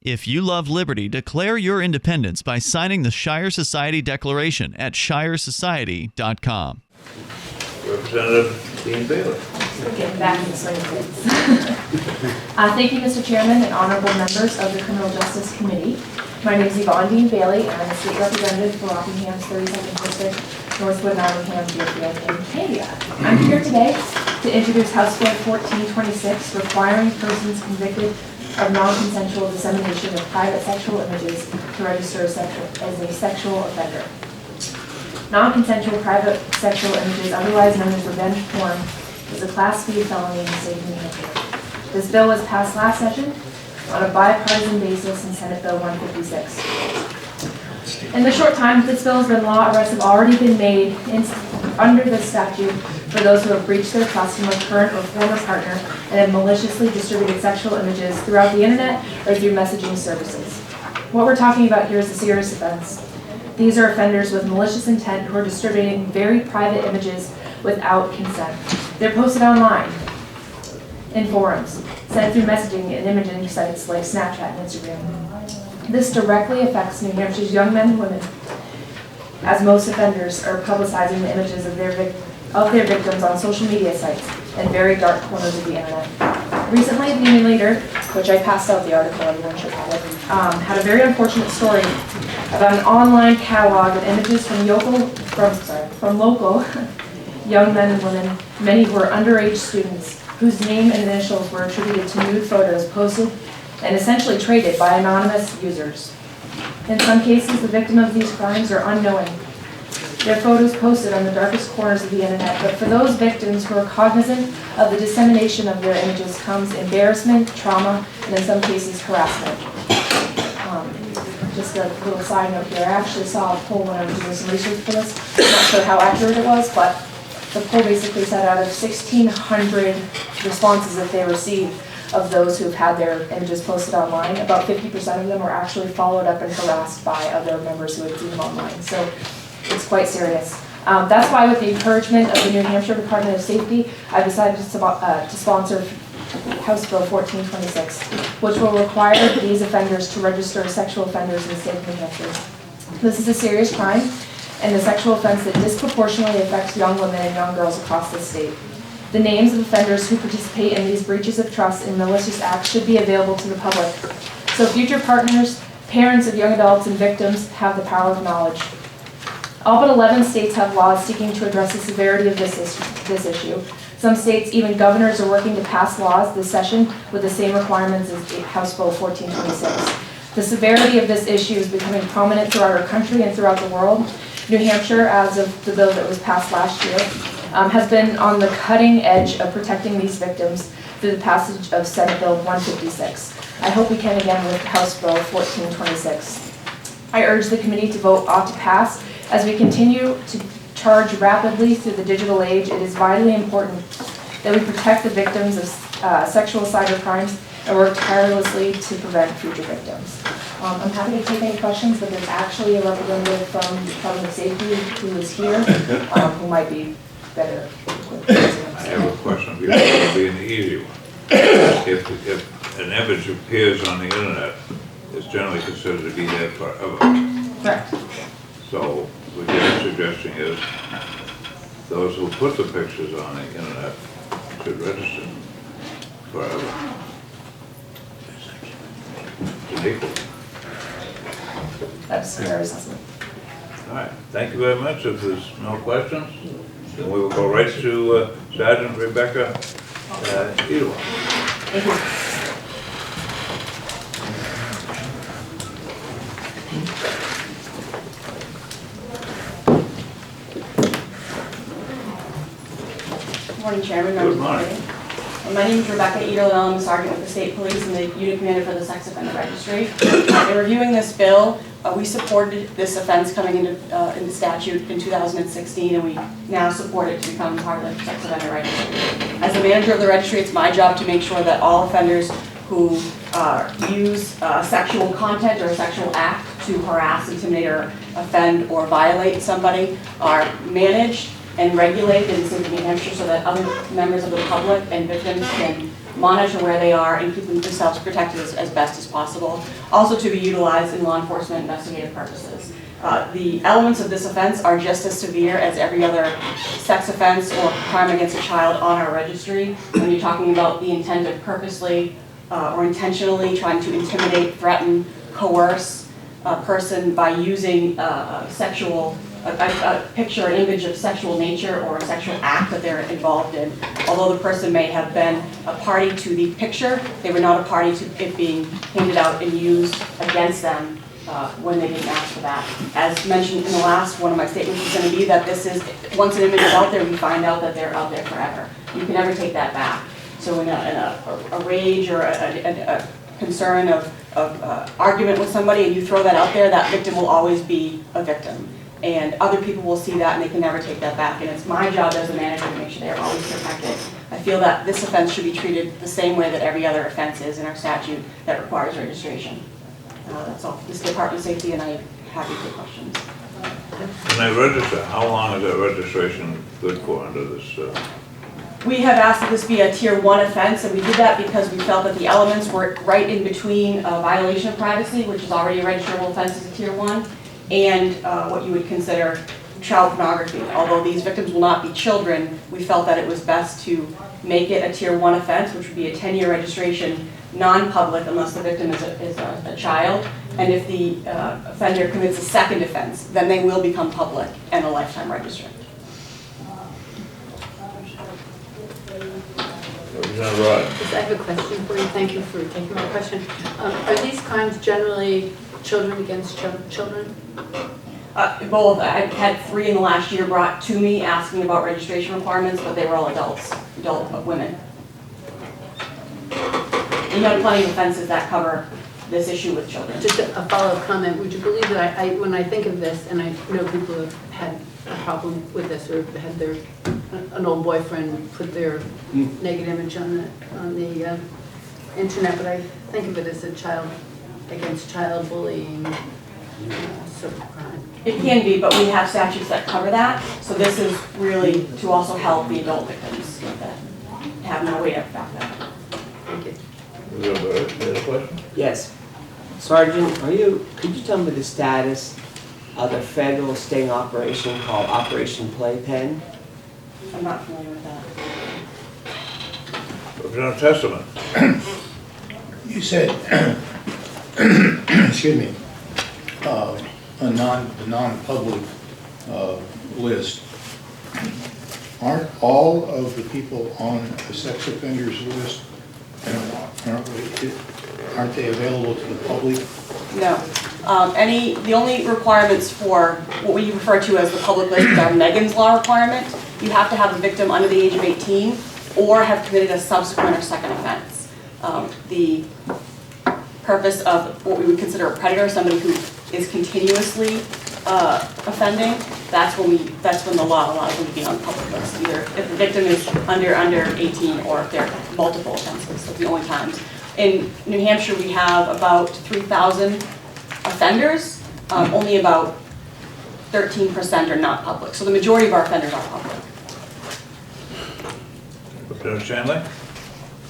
If you love liberty, declare your independence by signing the Shire Society Declaration at shiresociety.com. Representative Dean Bailey. Getting back in the swing of things. Thank you, Mr. Chairman and honorable members of the Criminal Justice Committee. My name is Yvonne Dean Bailey, and I'm the state representative for Rockingham's 32nd District, Northwood, Nottingham, Deerfield, and Candia. I'm here today to introduce House Bill 1426, requiring persons convicted of non-consensual dissemination of private sexual images to register as a sexual offender. Non-consensual private sexual images, otherwise known as revenge porn, is a Class B felony in the state of New Hampshire. This bill was passed last session on a bipartisan basis in Senate Bill 156. In the short time this bill has been law, arrests have already been made under this statute for those who have breached their trust from a current or former partner and have maliciously distributed sexual images throughout the internet or through messaging services. What we're talking about here is a serious offense. These are offenders with malicious intent who are distributing very private images without consent. They're posted online, in forums, sent through messaging and imaging sites like Snapchat and Instagram. This directly affects New Hampshire's young men and women, as most offenders are publicizing the images of their victims on social media sites and very dark corners of the internet. Recently, the Union Leader, which I passed out the article, everyone should have it, had a very unfortunate story about an online catalog of images from local young men and women, many who were underage students, whose name and initials were attributed to nude photos posted and essentially traded by anonymous users. In some cases, the victim of these crimes are unknowing. Their photos posted on the darkest corners of the internet, but for those victims who are cognizant of the dissemination of their images comes embarrassment, trauma, and in some cases, harassment. Just a little side note here, I actually saw a poll when I was doing some research for this. I'm not sure how accurate it was, but the poll basically said out of 1,600 responses that they received of those who've had their images posted online, about 50% of them were actually followed up and harassed by other members who had seen them online. So it's quite serious. That's why, with the encouragement of the New Hampshire Department of Safety, I decided to sponsor House Bill 1426, which will require these offenders to register as sexual offenders in the state of New Hampshire. This is a serious crime and a sexual offense that disproportionately affects young women and young girls across the state. The names of offenders who participate in these breaches of trust and malicious acts should be available to the public, so future partners, parents of young adults, and victims have the power of knowledge. All but 11 states have laws seeking to address the severity of this issue. Some states, even governors, are working to pass laws this session with the same requirements as House Bill 1426. The severity of this issue is becoming prominent throughout our country and throughout the world. New Hampshire, as of the bill that was passed last year, has been on the cutting edge of protecting these victims through the passage of Senate Bill 156. I hope we can again with House Bill 1426. I urge the committee to vote ought to pass. As we continue to charge rapidly through the digital age, it is vitally important that we protect the victims of sexual cyber crimes and work tirelessly to prevent future victims. I'm happy to take any questions, but there's actually a representative from the Department of Safety who is here, who might be better equipped. I have a question. It'll be an easy one. If an image appears on the internet, it's generally considered to be there forever. Correct. So what your suggestion is, those who put the pictures on the internet should register forever. It's equal. That's fair assessment. All right. Thank you very much. If there's no questions, then we will go right to Sergeant Rebecca Edelman. Thank you. Good morning, Chairman. Good morning. My name is Rebecca Edelman. I'm a sergeant with the State Police and the unit commander for the Sex Offender Registry. In reviewing this bill, we supported this offense coming into statute in 2016, and we now support it to become part of the Sex Offender Registry. As the manager of the registry, it's my job to make sure that all offenders who use sexual content or a sexual act to harass, intimidate, or offend or violate somebody are managed and regulated in the state of New Hampshire so that other members of the public and victims can monitor where they are, and keep themselves protected as best as possible. Also to be utilized in law enforcement investigative purposes. The elements of this offense are just as severe as every other sex offense or crime against a child on our registry. When you're talking about the intent of purposely or intentionally trying to intimidate, threaten, coerce a person by using a picture, an image of sexual nature or a sexual act that they're involved in. Although the person may have been a party to the picture, they were not a party to it being handed out and used against them when they didn't ask for that. As mentioned in the last, one of my statements is going to be that this is, once an image is out there, we find out that they're out there forever. You can never take that back. So in a rage or a concern of argument with somebody and you throw that out there, that victim will always be a victim. And other people will see that and they can never take that back. And it's my job as a manager to make sure they're always protected. I feel that this offense should be treated the same way that every other offense is in our statute that requires registration. That's all. This is Department of Safety, and I'm happy to take questions. When they register, how long is that registration good for under this? We have asked that this be a Tier 1 offense, and we did that because we felt that the elements were right in between a violation of privacy, which is already a registrable offense as a Tier 1, and what you would consider child pornography. Although these victims will not be children, we felt that it was best to make it a Tier 1 offense, which would be a 10-year registration, non-public unless the victim is a child. And if the offender commits a second offense, then they will become public and a lifetime registrant. Representative Rod. Yes, I have a question for you. Thank you for taking my question. Are these crimes generally children against children? Both. I've had 3 in the last year brought to me asking about registration requirements, but they were all adults, adult women. We have plenty of offenses that cover this issue with children. Just a follow-up comment. Would you believe that when I think of this, and I know people have had a problem with this or had an old boyfriend put their naked image on the internet, but I think of it as a child against child bullying sort of crime. It can be, but we have statutes that cover that. So this is really to also help the adult victims that have no way to back that up. Thank you. Representative Byrd, you had a question? Yes. Sergeant, could you tell me the status of the federal sting operation called Operation Playpen? I'm not familiar with that. Representative Testament. You said, excuse me, a non-public list. Aren't all of the people on the sex offenders list, aren't they available to the public? No. The only requirements for what we refer to as the public list are Megan's Law requirement. You have to have a victim under the age of 18 or have committed a subsequent or second offense. The purpose of what we would consider a predator, somebody who is continuously offending, that's when the law allows them to be on the public list. Either if the victim is under 18 or if they're multiple offenses. That's the only times. In New Hampshire, we have about 3,000 offenders. Only about 13% are not public. So the majority of our offenders are public. Representative Shanley.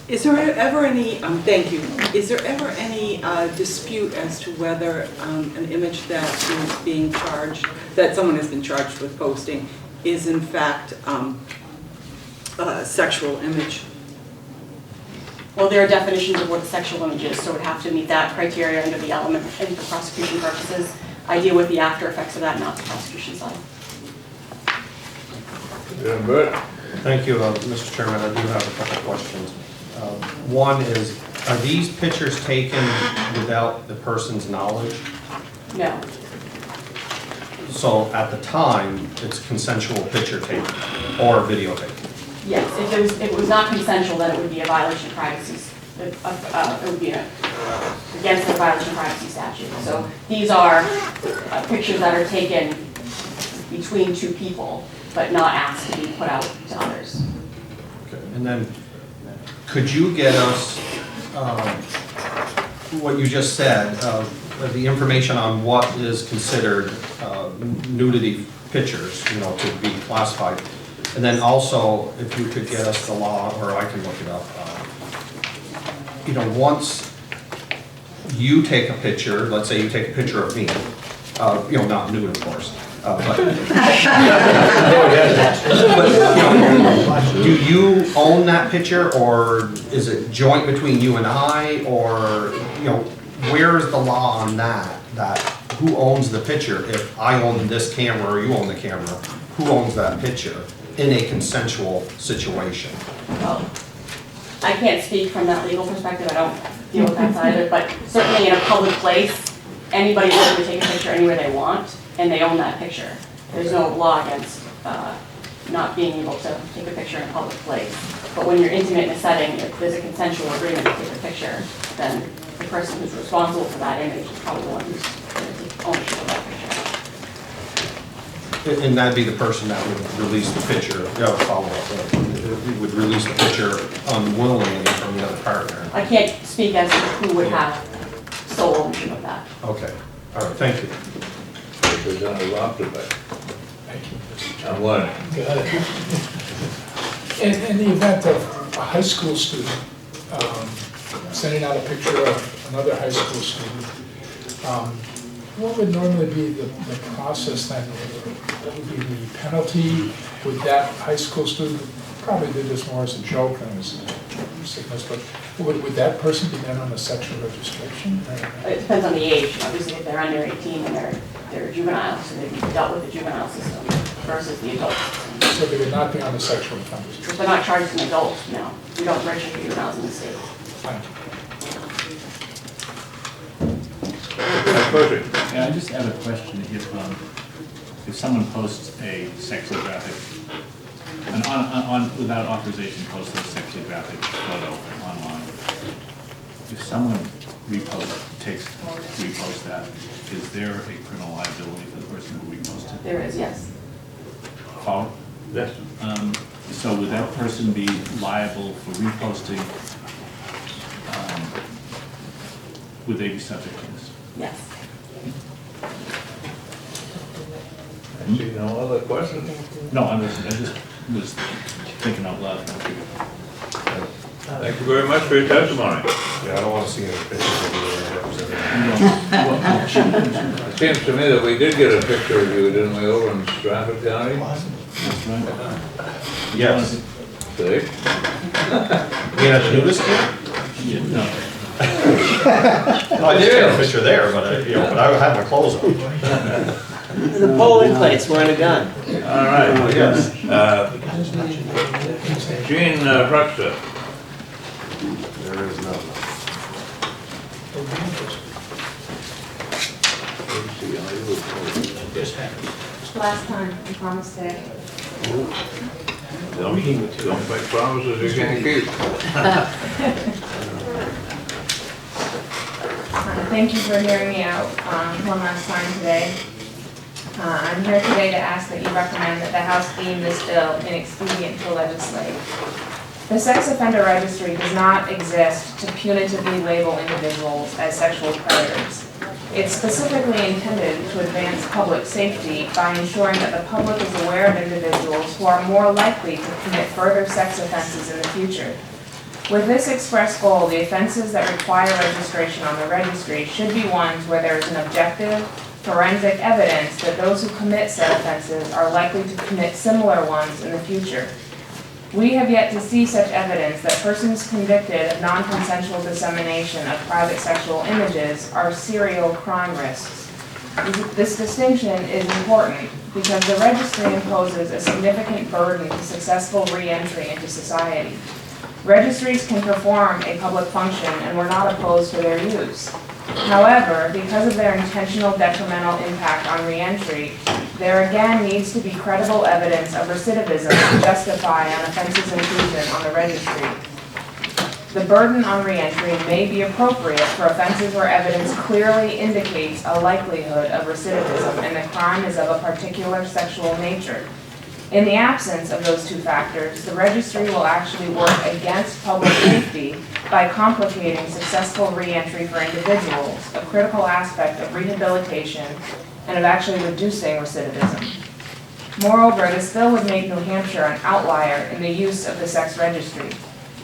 Is there ever any, thank you, is there ever any dispute as to whether an image that is being charged, that someone has been charged with posting, is in fact a sexual image? Well, there are definitions of what a sexual image is, so it would have to meet that criteria under the element and for prosecution purposes. I deal with the after effects of that, not the prosecution side. Representative Byrd. Thank you, Mr. Chairman. I do have a couple of questions. One is, are these pictures taken without the person's knowledge? No. So at the time, it's consensual picture taken or videotape? Yes, if it was not consensual, then it would be a violation of privacy. It would be against the violation of privacy statute. So these are pictures that are taken between 2 people, but not asked to be put out to others. Okay. And then, could you get us what you just said, the information on what is considered nudity pictures, to be classified? And then also, if you could get us the law, or I can look it up, once you take a picture, let's say you take a picture of me, not nude, of course, but do you own that picture, or is it joint between you and I, or, where is the law on that who owns the picture? If I own this camera or you own the camera, who owns that picture in a consensual situation? Well, I can't speak from that legal perspective, I don't deal with that side of it, but certainly in a public place, anybody is able to take a picture anywhere they want, and they own that picture. There's no law against not being able to take a picture in a public place. But when you're intimate in a setting, if there's a consensual agreement to take a picture, then the person who's responsible for that image is probably the one who's going to take ownership of that picture. And that'd be the person that would release the picture, follow up, would release the picture unwillingly from the other partner. I can't speak as to who would have sole ownership of that. Okay, all right, thank you. We're done a lot today. Thank you. I'm learning. Got it. In the event of a high school student sending out a picture of another high school student, what would normally be the process then? What would be the penalty? Would that high school student probably did this more as a joke than as a sickness, but would that person be then on a sexual registration? It depends on the age. Obviously, if they're under 18 and they're juveniles, so they'd be dealt with the juvenile system versus the adult system. So they would not be on the sexual offenders. If they're not charged as an adult, no. We don't register juveniles in the state. Thank you. Perfect. Yeah, I just have a question. If someone posts a sexually graphic, without authorization, posts a sexually graphic photo online, if someone reposts that, is there a criminal liability for the person who reposted? There is, yes. Follow? Yes. So would that person be liable for reposting? Would they be subject to this? Yes. I see no other questions? No, I just was thinking out loud. Thank you very much for your testimony. Yeah, I don't want to see any pictures of you representing. It seems to me that we did get a picture of you, didn't we, over in Stratford County? That's right. Yes. See? You had a nudist here? Yeah, no. I did take a picture there, but I had my clothes on. The polling place, we're in a gun. All right. Yes. Gene Ruxta. There is none. Last time, I promised today. Don't make promises you can't keep. Thank you for hearing me out one last time today. I'm here today to ask that you recommend that the House deem this bill inexpedient to legislate. The sex offender registry does not exist to punitively label individuals as sexual predators. It's specifically intended to advance public safety by ensuring that the public is aware of individuals who are more likely to commit further sex offenses in the future. With this express goal, the offenses that require registration on the registry should be ones where there is an objective, forensic evidence that those who commit said offenses are likely to commit similar ones in the future. We have yet to see such evidence that persons convicted of non-consensual dissemination of private sexual images are serial crime risks. This distinction is important because the registry imposes a significant burden to successful re-entry into society. Registries can perform a public function and we're not opposed to their use. However, because of their intentional detrimental impact on re-entry, there again needs to be credible evidence of recidivism to justify an offense's inclusion on the registry. The burden on re-entry may be appropriate for offenses where evidence clearly indicates a likelihood of recidivism and the crime is of a particular sexual nature. In the absence of those two factors, the registry will actually work against public safety by complicating successful re-entry for individuals, a critical aspect of rehabilitation and of actually reducing recidivism. Moreover, this bill would make New Hampshire an outlier in the use of the sex registry.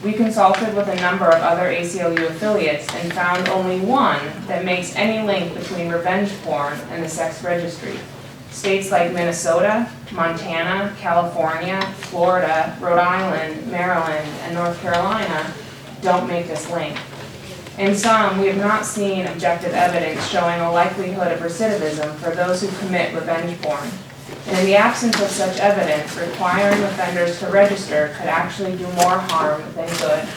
We consulted with a number of other ACLU affiliates and found only one that makes any link between revenge porn and the sex registry. States like Minnesota, Montana, California, Florida, Rhode Island, Maryland, and North Carolina don't make this link. In some, we have not seen objective evidence showing a likelihood of recidivism for those who commit revenge porn. And in the absence of such evidence, requiring offenders to register could actually do more harm than good.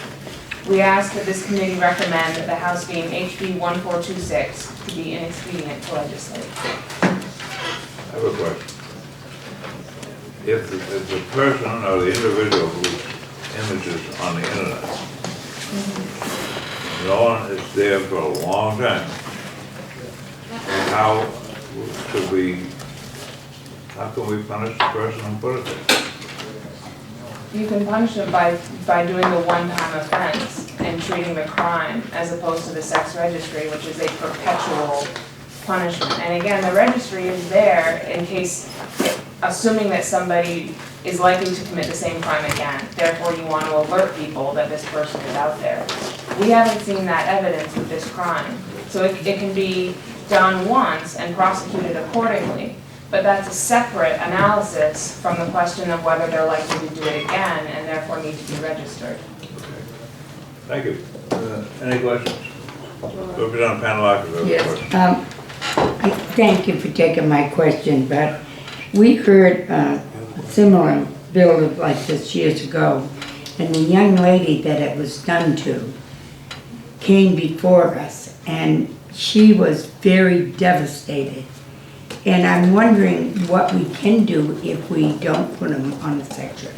We ask that this committee recommend that the House deem HB 1426 to be inexpedient to legislate. I have a question. If the person or the individual whose image is on the internet, known is there for a long time, how can we punish the person who put it there? You can punish them by doing the one-time offense and treating the crime as opposed to the sex registry, which is a perpetual punishment. And again, the registry is there in case, assuming that somebody is likely to commit the same crime again. Therefore, you want to alert people that this person is out there. We haven't seen that evidence with this crime. So it can be done once and prosecuted accordingly. But that's a separate analysis from the question of whether they're likely to do it again and therefore need to be registered. Thank you. Any questions? Representative Panalakis. Yes, thank you for taking my question, but we heard a similar bill like this years ago, and the young lady that it was done to came before us, and she was very devastated. And I'm wondering what we can do if we don't put him on the section.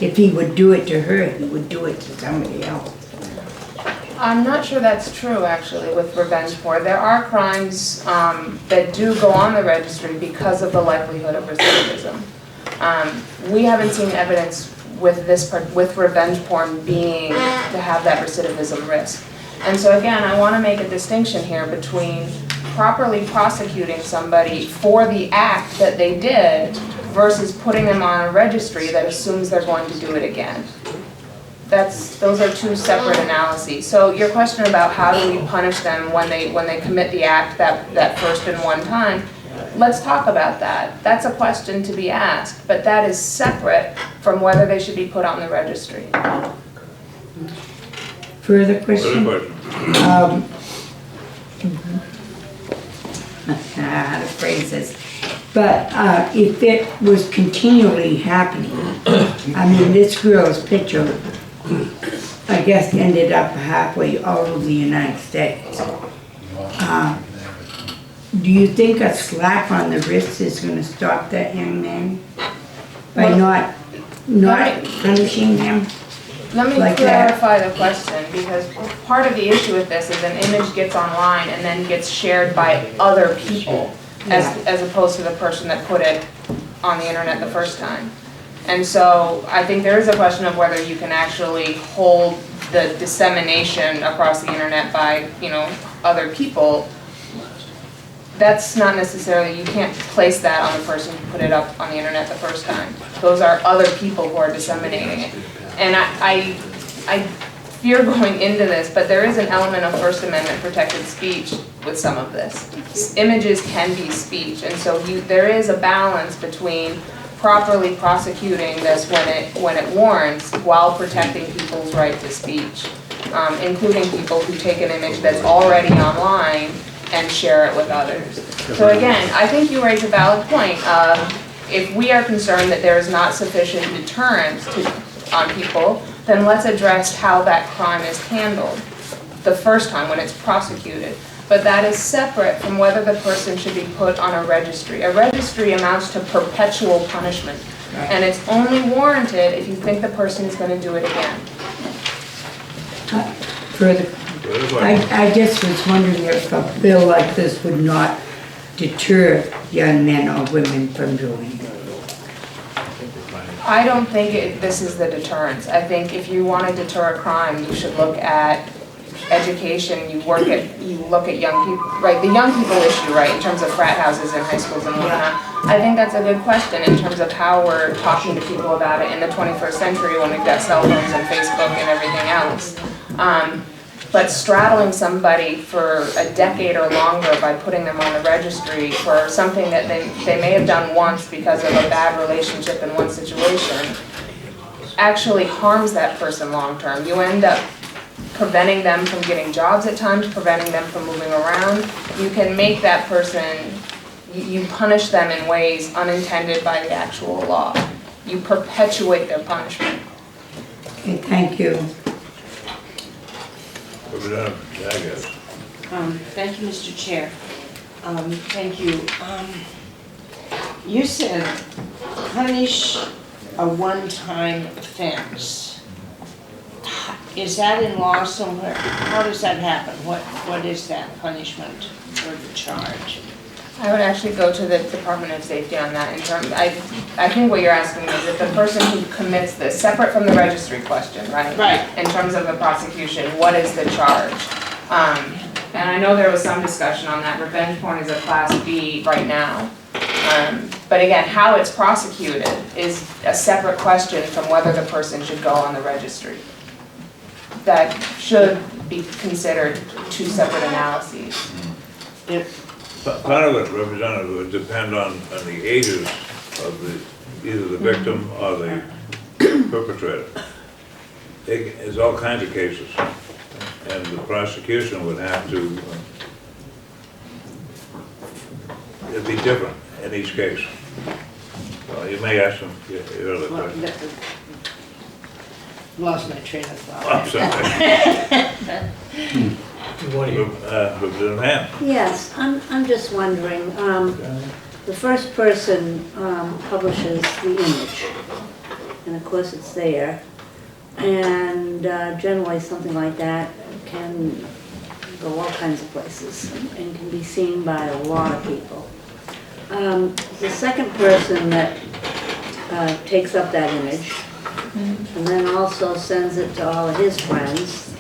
If he would do it to her, he would do it to somebody else. I'm not sure that's true, actually, with revenge porn. There are crimes that do go on the registry because of the likelihood of recidivism. We haven't seen evidence with revenge porn being to have that recidivism risk. And so again, I want to make a distinction here between properly prosecuting somebody for the act that they did versus putting them on a registry that assumes they're going to do it again. Those are two separate analyses. So your question about how do we punish them when they commit the act that first and one time, let's talk about that. That's a question to be asked, but that is separate from whether they should be put on the registry. Further question? How to phrase this, but if it was continually happening, I mean, this girl's picture, I guess, ended up halfway all over the United States. Do you think a slap on the wrist is going to stop that young man by not punishing him? Let me like clarify the question, because part of the issue with this is an image gets online and then gets shared by other people, as opposed to the person that put it on the internet the first time. And so I think there is a question of whether you can actually hold the dissemination across the internet by, other people. That's not necessarily, you can't place that on the person who put it up on the internet the first time. Those are other people who are disseminating it. And I fear going into this, but there is an element of First Amendment protected speech with some of this. Images can be speech, and so there is a balance between properly prosecuting this when it warrants while protecting people's right to speech, including people who take an image that's already online and share it with others. So again, I think you raise a valid point. If we are concerned that there is not sufficient deterrence on people, then let's address how that crime is handled the first time when it's prosecuted. But that is separate from whether the person should be put on a registry. A registry amounts to perpetual punishment, and it's only warranted if you think the person is going to do it again. I just was wondering if a bill like this would not deter young men or women from doing it. I don't think this is the deterrence. I think if you want to deter a crime, you should look at education, you look at young people, right, the young people issue, right, in terms of frat houses and high schools and whatnot. I think that's a good question in terms of how we're talking to people about it in the 21st century when we've got cell phones and Facebook and everything else. But straddling somebody for a decade or longer by putting them on the registry for something that they may have done once because of a bad relationship in one situation actually harms that person long-term. You end up preventing them from getting jobs at times, preventing them from moving around. You can make that person, you punish them in ways unintended by the actual law. You perpetuate their punishment. Okay, thank you. Thank you, Mr. Chair. Thank you. You said punish a one-time offense. Is that in law somewhere? How does that happen? What is that punishment or the charge? I would actually go to the Department of Safety on that in terms, I think what you're asking is if the person who commits this, separate from the registry question, right? Right. In terms of the prosecution, what is the charge? And I know there was some discussion on that. Revenge porn is a Class B right now. But again, how it's prosecuted is a separate question from whether the person should go on the registry. That should be considered two separate analyses. Part of it, Representative, would depend on the ages of either the victim or the perpetrator. There's all kinds of cases, and the prosecution would have to, it'd be different in each case. Well, you may ask them your other question. Lost my train of thought. I'm sorry. Representative Ham. Yes, I'm just wondering, the first person publishes the image, and of course it's there, and generally something like that can go all kinds of places and can be seen by a lot of people. The second person that takes up that image and then also sends it to all of his friends,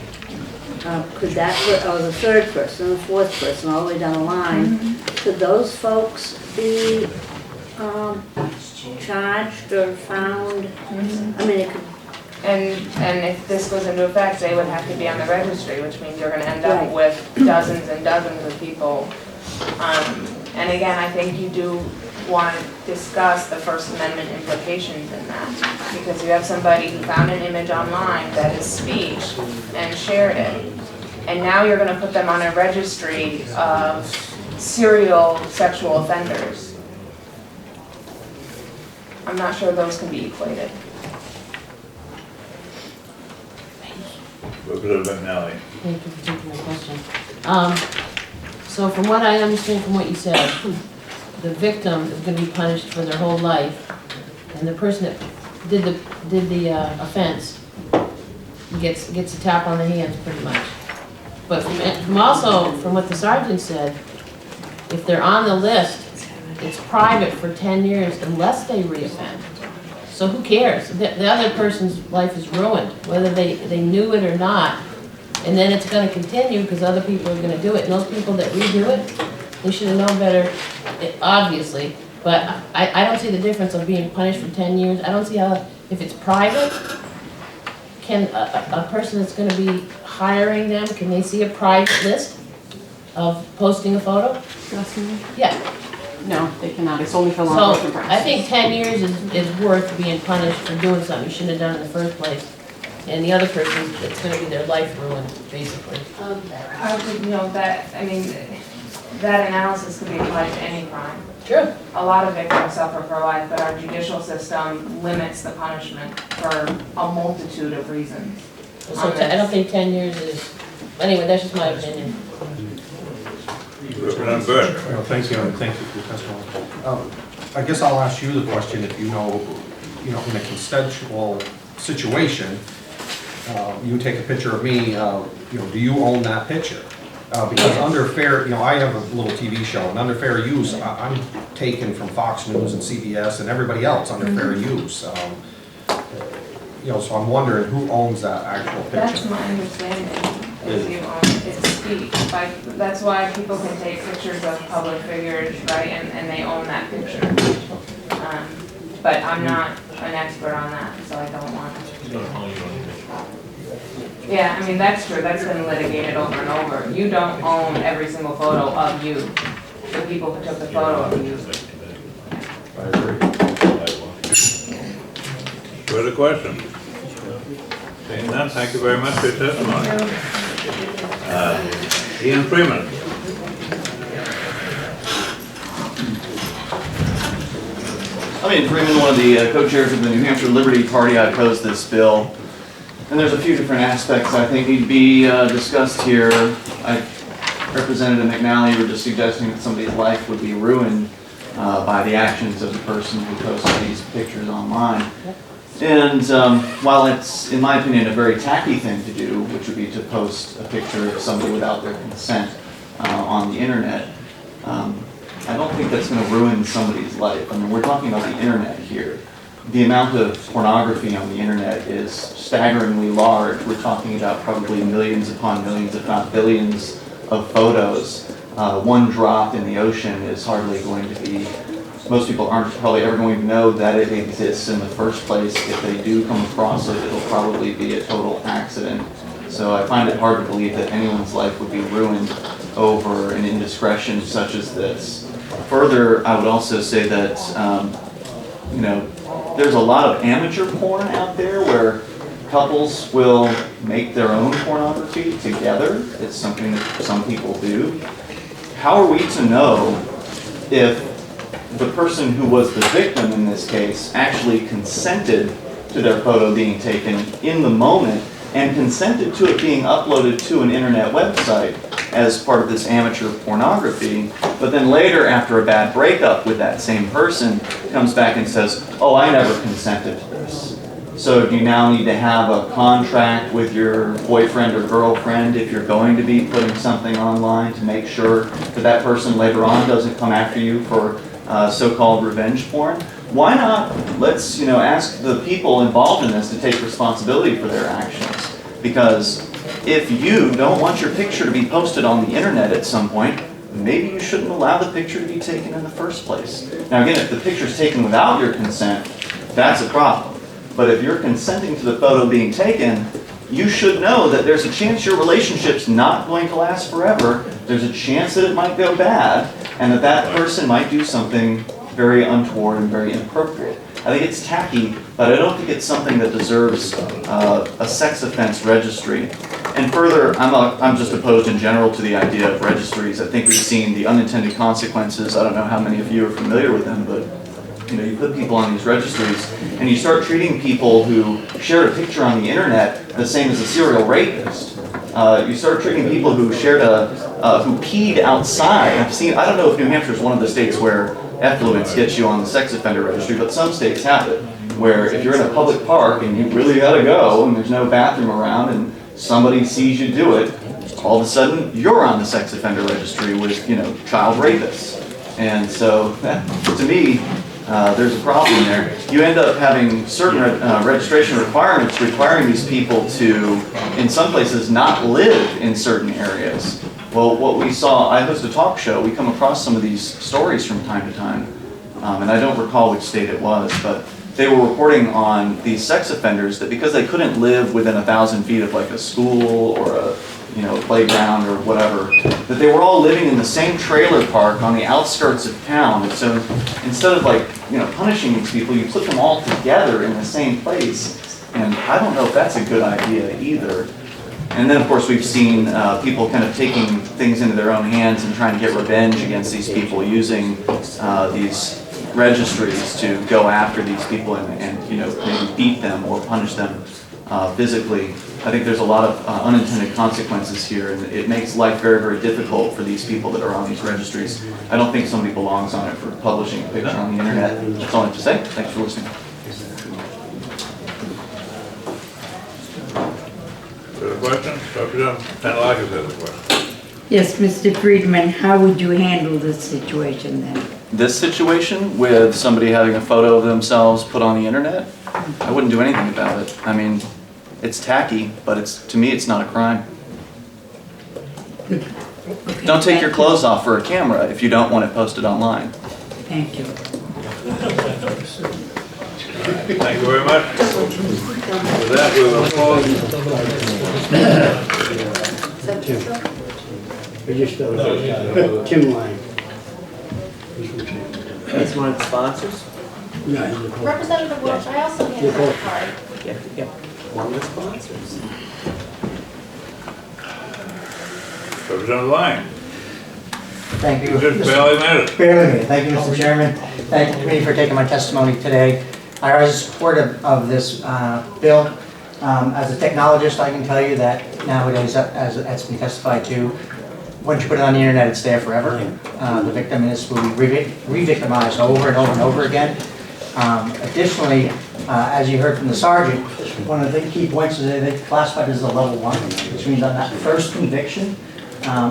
could that, or the third person, the fourth person, all the way down the line, could those folks be charged or found? I mean, it could. And if this goes into effect, they would have to be on the registry, which means you're gonna end up Right. with dozens and dozens of people. And again, I think you do want to discuss the First Amendment implications in that, because you have somebody who found an image online that is speech and shared it, and now you're gonna put them on a registry of serial sexual offenders. I'm not sure those can be equated. Representative McNally. Thank you for taking my question. So from what I understand from what you said, the victim is going to be punished for their whole life, and the person that did the offense gets a tap on the hands pretty much. But from what the sergeant said, if they're on the list, it's private for 10 years unless they reoffend. So who cares? The other person's life is ruined, whether they knew it or not. And then it's gonna continue because other people are gonna do it. And those people that redo it, they should have known better, obviously. But I don't see the difference of being punished for 10 years. I don't see how, if it's private, can a person that's gonna be hiring them, can they see a private list of posting a photo? Yeah. No, they cannot. It's only for law enforcement So purposes. I think 10 years is worth being punished for doing something you shouldn't have done in the first place. And the other person, it's gonna be their life ruined, basically. I would, that analysis could be applied to any crime. Sure. A lot of victims suffer for life, but our judicial system limits the punishment for a multitude of reasons. So I don't think 10 years is, anyway, that's just my opinion. Representative Burke. Thank you for your testimony. I guess I'll ask you the question, if you know, in a consensual situation, you take a picture of me, do you own that picture? Because under fair, I have a little TV show, and under fair use, I'm taken from Fox News and CBS and everybody else under fair use. So I'm wondering who owns that actual picture? That's my understanding. if you own it's speech. Like, that's why people can take pictures of public figures, right, and they own that picture. But I'm not an expert on that, so I don't want to. Yeah, I mean, that's true, that's been litigated over and over. You don't own every single photo of you, the people who took the photo of you. Further questions? Seeing none, thank you very much for your testimony. Ian Freeman. I'm Ian Freeman, one of the co-chairs of the New Hampshire Liberty Party. I opposed this bill. And there's a few different aspects I think need to be discussed here. Representative McNally were just suggesting that somebody's life would be ruined by the actions of the person who posted these pictures online. And while it's, in my opinion, a very tacky thing to do, which would be to post a picture of somebody without their consent on the internet, I don't think that's going to ruin somebody's life. I mean, we're talking about the internet here. The amount of pornography on the internet is staggeringly large. We're talking about probably millions upon millions, if not billions, of photos. One drop in the ocean is hardly going to be, most people aren't probably ever going to know that it exists in the first place. If they do come across it, it'll probably be a total accident. So I find it hard to believe that anyone's life would be ruined over an indiscretion such as this. Further, I would also say that, you know, there's a lot of amateur porn out there where couples will make their own pornography together. It's something that some people do. How are we to know if the person who was the victim in this case actually consented to their photo being taken in the moment and consented to it being uploaded to an internet website as part of this amateur pornography, but then later, after a bad breakup with that same person, comes back and says, oh, I never consented to this. So do you now need to have a contract with your boyfriend or girlfriend if you're going to be putting something online to make sure that that person later on doesn't come after you for so-called revenge porn? Why not let's ask the people involved in this to take responsibility for their actions? Because if you don't want your picture to be posted on the internet at some point, maybe you shouldn't allow the picture to be taken in the first place. Now again, if the picture is taken without your consent, that's a problem. But if you're consenting to the photo being taken, you should know that there's a chance your relationship's not going to last forever. There's a chance that it might go bad, and that that person might do something very untoward and very inappropriate. I think it's tacky, but I don't think it's something that deserves a sex offense registry. And further, I'm just opposed in general to the idea of registries. I think we've seen the unintended consequences. I don't know how many of you are familiar with them, but you put people on these registries and you start treating people who shared a picture on the internet the same as a serial rapist. You start treating people who shared who peed outside. I don't know if New Hampshire is one of the states where effluence gets you on the sex offender registry, but some states have it, where if you're in a public park and you really gotta go and there's no bathroom around and somebody sees you do it, all of a sudden you're on the sex offender registry with, child rapists. And so, to me, there's a problem there. You end up having certain registration requirements requiring these people to, in some places, not live in certain areas. Well, what we saw, I host a talk show, we come across some of these stories from time to time, and I don't recall which state it was, but they were reporting on these sex offenders that because they couldn't live within 1,000 feet of like a school or a playground or whatever, that they were all living in the same trailer park on the outskirts of town. And so instead of punishing these people, you put them all together in the same place. And I don't know if that's a good idea either. And then of course we've seen people kind of taking things into their own hands and trying to get revenge against these people using these registries to go after these people and maybe beat them or punish them physically. I think there's a lot of unintended consequences here, and it makes life very, very difficult for these people that are on these registries. I don't think somebody belongs on it for publishing a picture on the internet. That's all I have to say. Thanks for listening. Further questions? Dr. Panalakis has a question. Yes, Mr. Friedman, how would you handle this situation then? This situation with somebody having a photo of themselves put on the internet, I wouldn't do anything about it. I mean, it's tacky, but to me, it's not a crime. Don't take your clothes off for a camera if you don't want it posted online. Thank you. Thank you very much. With that, we will close. Tim Lang. That's one of the sponsors? Yeah, he's a co- Representative Welch, I also You're have a both. card. Yep, one of the sponsors. Representative Lang. Thank you. Just barely made it. Barely made it. Thank you, Mr. Chairman. Thank the committee for taking my testimony today. I was supportive of this bill. As a technologist, I can tell you that nowadays, as it's been testified to, once you put it on the internet, it's there forever. The victim will be re-victimized over and over and over again. Additionally, as you heard from the sergeant, one of the key points is that they classified as a level 1, which means on that first conviction,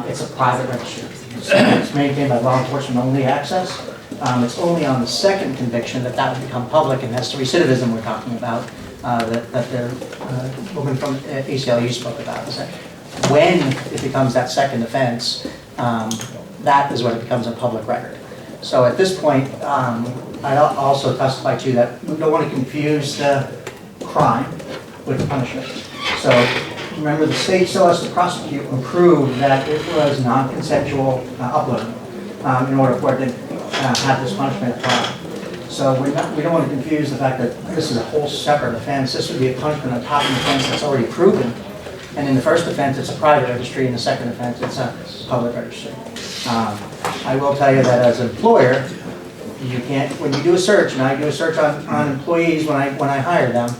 it's a private registry. So it's maintained by law enforcement only access. It's only on the second conviction that would become public, and that's the recidivism we're talking about, that the woman from ACLU spoke about. Is that when it becomes that second offense, that is when it becomes a public record. So at this point, I also testify to that we don't want to confuse the crime with the punishment. So remember, the state still has to prosecute and prove that it was non-consensual uploading in order for it to have this punishment at trial. So we don't want to confuse the fact that this is a whole separate offense. This would be a punishment on top of an offense that's already proven. And in the first offense, it's a private registry. In the second offense, it's a public registry. I will tell you that as an employer, you can't, when you do a search, and I do a search on employees when I hire them,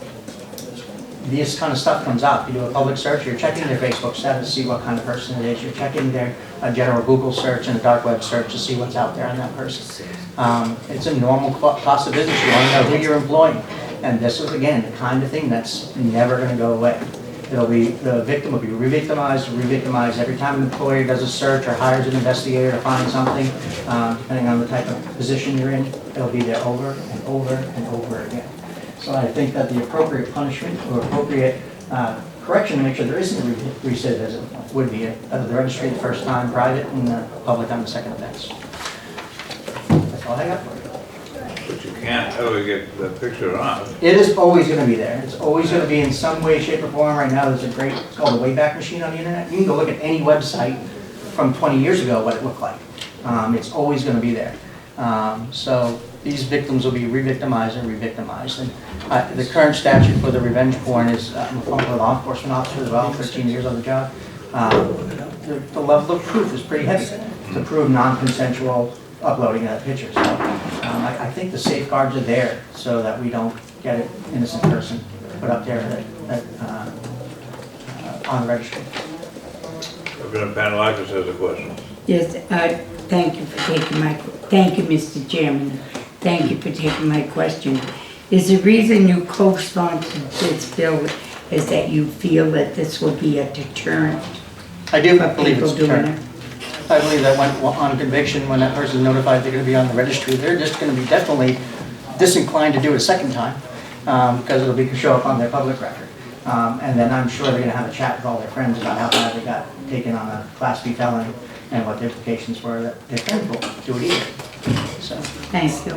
this kind of stuff comes up. You do a public search, you're checking their Facebook status to see what kind of person it is. You're checking their general Google search and a dark web search to see what's out there on that person. It's a normal cost of business. You want to know who you're employing. And this is, again, the kind of thing that's never going to go away. The victim will be re-victimized every time an employer does a search or hires an investigator to find something, depending on the type of position you're in. It'll be there over and over and over again. So I think that the appropriate punishment or appropriate correction to make sure there isn't recidivism would be the registry the first time, private, and public on the second offense. That's all I got for you. But you can't ever get the picture on. It is always going to be there. It's always going to be in some way, shape, or form. Right now, there's a great, it's called the Wayback Machine on the internet. You can go look at any website from 20 years ago, what it looked like. It's always going to be there. So these victims will be re-victimized and re-victimized. And the current statute for the revenge porn is, I'm a former law enforcement officer as well, 13 years on the job. The level of proof is pretty heavy to prove non-consensual uploading of pictures. So I think the safeguards are there so that we don't get an innocent person put up there on the registry. Representative Pantelakis has a question. Yes, thank you for taking thank you, Mr. Chairman. Thank you for taking my question. Is the reason you co-sponsored this bill is that you feel that this will be a deterrent? I do for believe it's people doing deterrent. it? I believe that on conviction, when that person is notified they're going to be on the registry, they're just going to be definitely disinclined to do it a second time because it'll show up on their public record. And then I'm sure they're going to have a chat with all their friends about how bad they got taken on a Class B felony and what the implications were that their friends will do it either. So, thank you.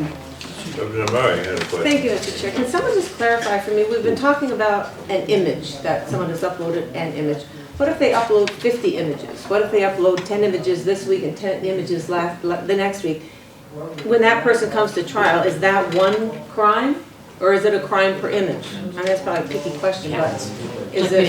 Representative Murray had a question. Thank you, Mr. Chair. Can someone just clarify for me, we've been talking about an image, that someone has uploaded an image. What if they upload 50 images? What if they upload 10 images this week and 10 images the next week? When that person comes to trial, is that one crime? Or is it a crime per image? I mean, that's probably a picky question, but is it?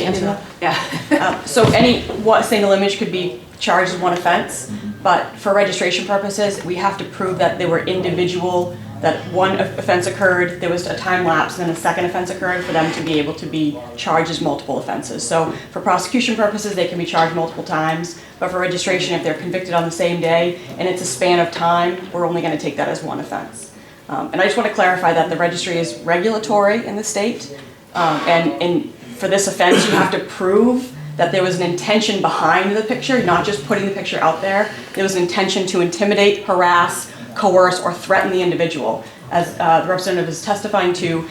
Yeah. So any single image could be charged as one offense, but for registration purposes, we have to prove that they were individual, that one offense occurred, there was a time lapse, and then a second offense occurred for them to be able to be charged as multiple offenses. So for prosecution purposes, they can be charged multiple times, but for registration, if they're convicted on the same day and it's a span of time, we're only going to take that as one offense. And I just want to clarify that the registry is regulatory in the state, and for this offense, you have to prove that there was an intention behind the picture, not just putting the picture out there. There was an intention to intimidate, harass, coerce, or threaten the individual. As the representative is testifying to,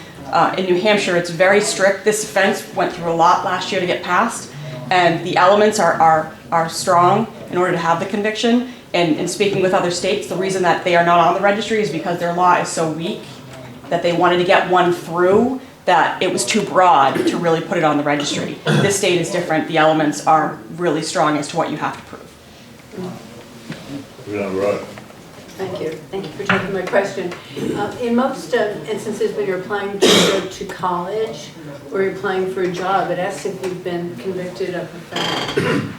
in New Hampshire, it's very strict. This offense went through a lot last year to get passed, and the elements are strong. in order to have the conviction. And speaking with other states, the reason that they are not on the registry is because their law is so weak that they wanted to get one through that it was too broad to really put it on the registry. This state is different. The elements are really strong as to what you have to prove. Thank you. Thank you for taking my question. In most instances, when you're applying to go to college or you're applying for a job, it asks if you've been convicted of a felony.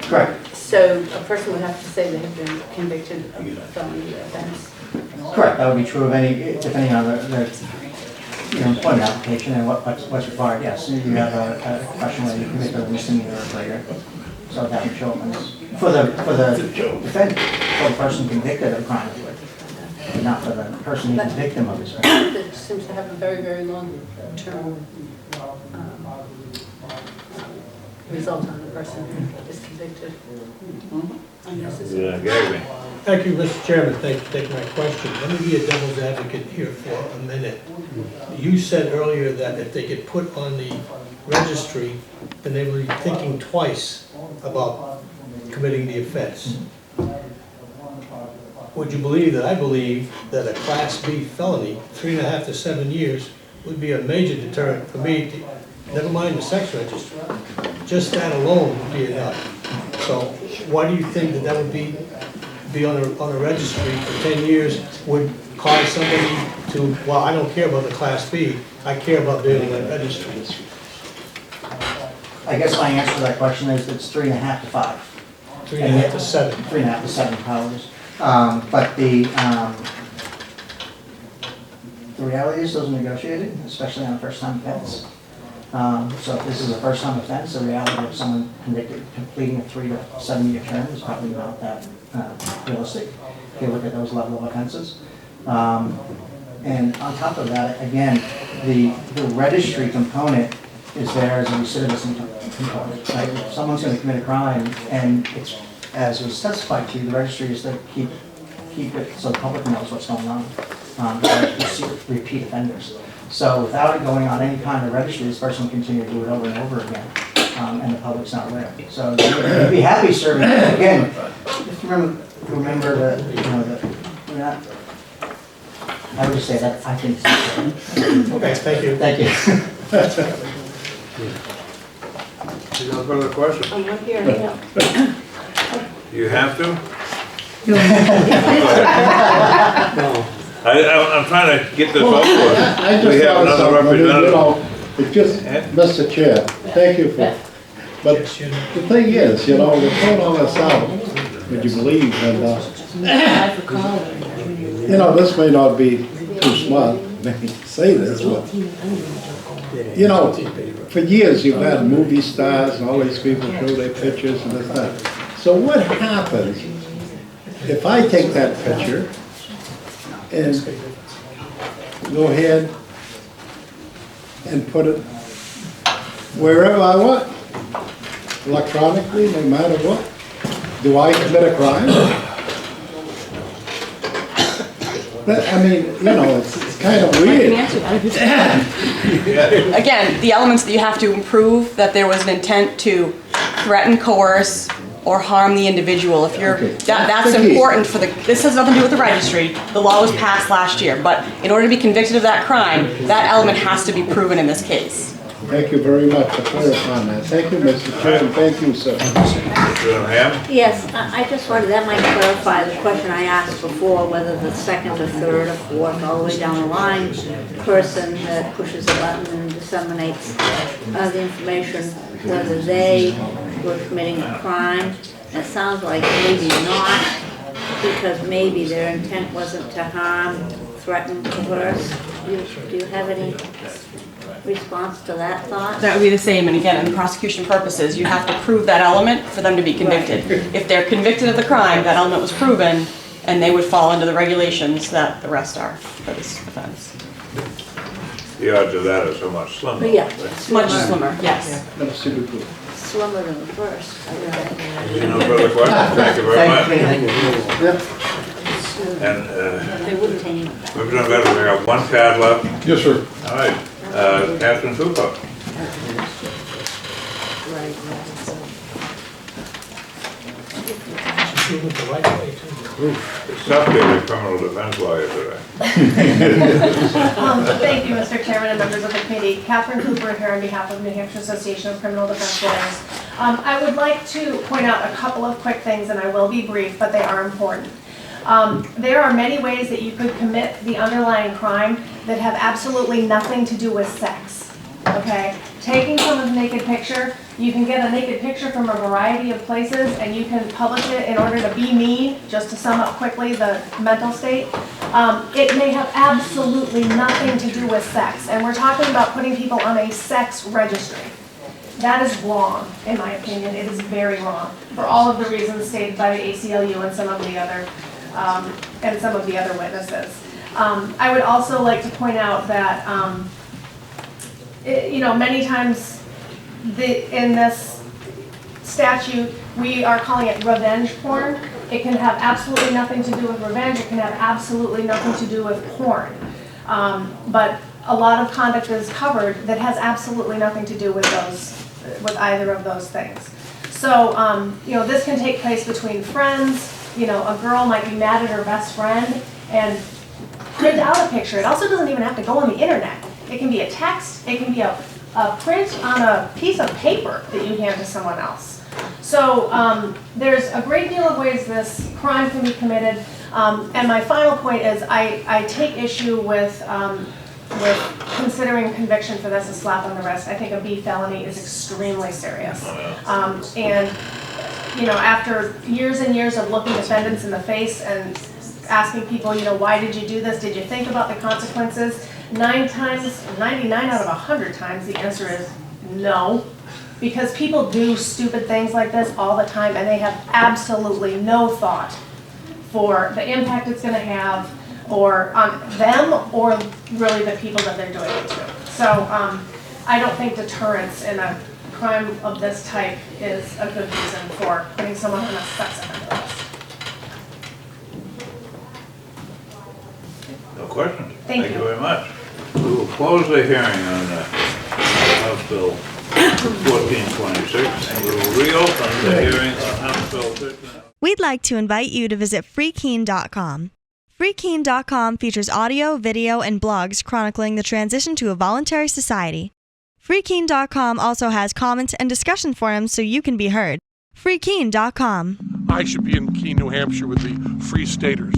Correct. So a person would have to say they have been convicted of a felony offense. Correct, that would be true of any, depending on the employment application and what's required, yes. You have a question whether you're convicted of a misdemeanor or greater, so that would show up on this. For the defendant, for the person convicted of a crime, but not for the person who's the victim of this crime. It seems to have a very, very long term result on the person who is convicted. Thank you, Mr. Chairman. Thank you for taking my question. Let me be a devil's advocate here for a minute. You said earlier that if they get put on the registry, then they will be thinking twice about committing the offense. Would you believe that I believe that a Class B felony, 3.5 to 7 years, would be a major deterrent for me, never mind the sex registry. Just that alone would be enough. So why do you think that would be on a registry for 10 years would cause somebody to, well, I don't care about the Class B, I care about being on that registry? I guess my answer to that question is it's 3.5 to 5. 3.5 to 7. 3.5 to 7 powers. But the reality is those are negotiated, especially on a first-time offense. So if this is a first-time offense, the reality of someone convicted completing a 3 to 7 year term is probably not that realistic if you look at those level of offenses. And on top of that, again, the registry component is there as a recidivism component. Right? If someone's going to commit a crime, and it's, as was testified to, the registry is to keep it so the public knows what's going on. Repeat offenders. So without it going on any kind of registry, this person will continue to do it over and over again, and the public's not aware. So you'd be happy serving, again, just remember that, we're not, I would just say that, I think so. Okay, thank you. Thank you. No further questions? I'm not here, You have to? No. I'm trying to get this over with. I just We have thought of another something, representative. it's just, Mr. Chair, thank you for, but the thing is, we're throwing all this out, would you believe, and, this may not be too smart, maybe to say this, but, for years you've had movie stars and all these people show their pictures and this, that. So what happens if I take that picture and go ahead and put it wherever I want, electronically, no matter what? Do I commit a crime? It's kind of weird. Again, the elements that you have to prove that there was an intent to threaten, coerce, or harm the individual. If you're, that's important for this has nothing to do with the registry. The law was passed last year, but in order to be convicted of that crime, that element has to be proven in this case. Thank you very much for clarifying that. Thank you, Mr. Chairman. Thank you, sir. Yes, I just wondered, that might clarify the question I asked before, whether the second or third or fourth, all the way down the line, person that pushes a button and disseminates the information, whether they were committing a crime. It sounds like maybe not, because maybe their intent wasn't to harm, threaten, coerce. Do you have any response to that thought? That would be the same, and again, in prosecution purposes, you have to prove that element for them to be convicted. If they're convicted of the crime, that element was proven, and they would fall under the regulations that the rest are for this offense. The odds of that are so much slimmer. Yeah. Much slimmer, yes. Slimmer than the first. No further questions? Thank you very much. Yep. And, They wouldn't take it. Representative, we have one card left. Yes, sir. All right, Catherine Cooper. it the right way too. Stop being a criminal defense lawyer today. Thank you, Mr. Chairman and members of the committee. Catherine Cooper here on behalf of New Hampshire Association of Criminal Defense Lawyers. I would like to point out a couple of quick things, and I will be brief, but they are important. There are many ways that you could commit the underlying crime that have absolutely nothing to do with sex, okay? Taking someone's naked picture, you can get a naked picture from a variety of places and you can publish it in order to be mean, just to sum up quickly the mental state. It may have absolutely nothing to do with sex, and we're talking about putting people on a sex registry. That is wrong, in my opinion. It is very wrong, for all of the reasons stated by the ACLU and some of the other witnesses. I would also like to point out that, many times in this statute, we are calling it revenge porn. It can have absolutely nothing to do with revenge. It can have absolutely nothing to do with porn. But a lot of conduct is covered that has absolutely nothing to do with either of those things. So, this can take place between friends. A girl might be mad at her best friend and print out a picture. It also doesn't even have to go on the internet. It can be a text, it can be a print on a piece of paper that you hand to someone else. So there's a great deal of ways this crime can be committed. And my final point is I take issue with considering conviction for this a slap on the wrist. I think a B felony is extremely serious. After years and years of looking defendants in the face and asking people, why did you do this? Did you think about the consequences? 99 out of 100 times the answer is no. Because people do stupid things like this all the time and they have absolutely no thought for the impact it's going to have or on them or really the people that they're doing it to. So I don't think deterrence in a crime of this type is a good reason for putting someone on a sex offender list. No questions? Thank you. Very much. We will close the hearing on House Bill 1426 and we will reopen the hearing on House Bill 15. We'd like to invite you to visit freekeen.com. Freekeen.com features audio, video, and blogs chronicling the transition to a voluntary society. Freekeen.com also has comments and discussion forums so you can be heard. Freekeen.com. I should be in Keene, New Hampshire with the Free Staters.